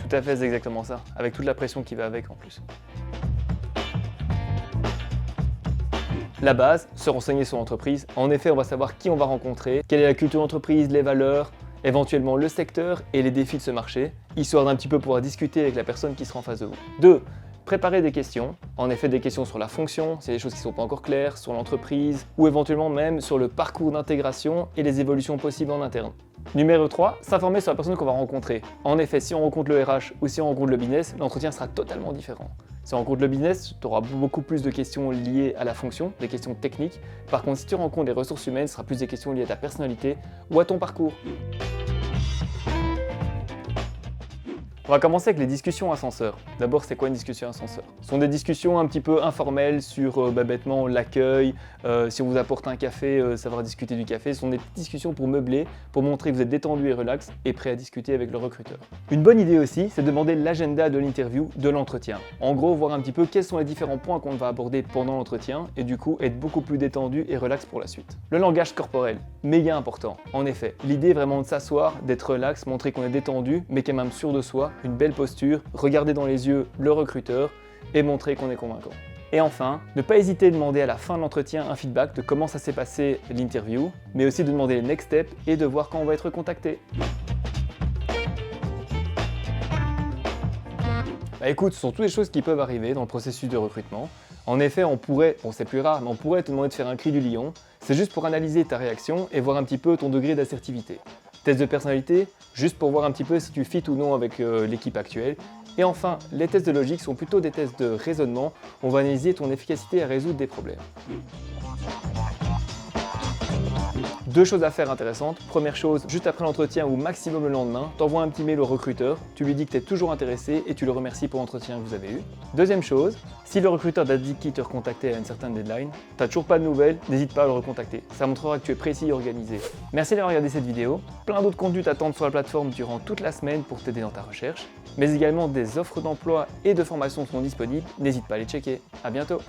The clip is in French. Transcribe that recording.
Tout à fait, c'est exactement ça, avec toute la pression qui va avec en plus. La base, se renseigner sur l'entreprise. En effet, on va savoir qui on va rencontrer, quelle est la culture d'entreprise, les valeurs, éventuellement le secteur et les défis de ce marché, histoire d'un petit peu pouvoir discuter avec la personne qui sera en face de vous. 2. Préparer des questions, en effet des questions sur la fonction, c'est des choses qui ne sont pas encore claires, sur l'entreprise, ou éventuellement même sur le parcours d'intégration et les évolutions possibles en interne. Numéro 3, s'informer sur la personne qu'on va rencontrer. En effet, si on rencontre le RH ou si on rencontre le business, l'entretien sera totalement différent. Si on rencontre le business, tu auras beaucoup plus de questions liées à la fonction, des questions techniques. Par contre, si tu rencontres les ressources humaines, ce sera plus des questions liées à ta personnalité ou à ton parcours. On va commencer avec les discussions ascenseurs. D'abord, c'est quoi une discussion ascenseur? Ce sont des discussions un petit peu informelles sur bêtement l'accueil, si on vous apporte un café, savoir discuter du café. Ce sont des petites discussions pour meubler, pour montrer que vous êtes détendu et relax et prêt à discuter avec le recruteur. Une bonne idée aussi, c'est de demander l'agenda de l'interview, de l'entretien. En gros, voir un petit peu quels sont les différents points qu'on va aborder pendant l'entretien et du coup être beaucoup plus détendu et relax pour la suite. Le langage corporel, méga important. En effet, l'idée est vraiment de s'asseoir, d'être relax, montrer qu'on est détendu mais quand même sûr de soi, une belle posture, regarder dans les yeux le recruteur et montrer qu'on est convaincant. Et enfin, ne pas hésiter à demander à la fin de l'entretien un feedback de comment ça s'est passé l'interview, mais aussi de demander les next steps et de voir quand on va être contacté. Bah écoute, ce sont toutes les choses qui peuvent arriver dans le processus de recrutement. En effet, on pourrait, bon c'est plus rare, mais on pourrait te demander de faire un cri du lion. C'est juste pour analyser ta réaction et voir un petit peu ton degré d'assertivité. Test de personnalité, juste pour voir un petit peu si tu fit ou non avec l'équipe actuelle. Et enfin, les tests de logique sont plutôt des tests de raisonnement. On va analyser ton efficacité à résoudre des problèmes. Deux choses à faire intéressantes. Première chose, juste après l'entretien ou maximum le lendemain, t'envoies un petit mail au recruteur, tu lui dis que tu es toujours intéressé et tu le remercies pour l'entretien que vous avez eu. Deuxième chose, si le recruteur t'a dit qu'il te recontactait à une certaine deadline, t'as toujours pas de nouvelles, n'hésite pas à le recontacter. Ça montrera que tu es précis et organisé. Merci d'avoir regardé cette vidéo. Plein d'autres contenus t'attendent sur la plateforme durant toute la semaine pour t'aider dans ta recherche. Mais également des offres d'emploi et de formation sont disponibles, n'hésite pas à les checker. À bientôt.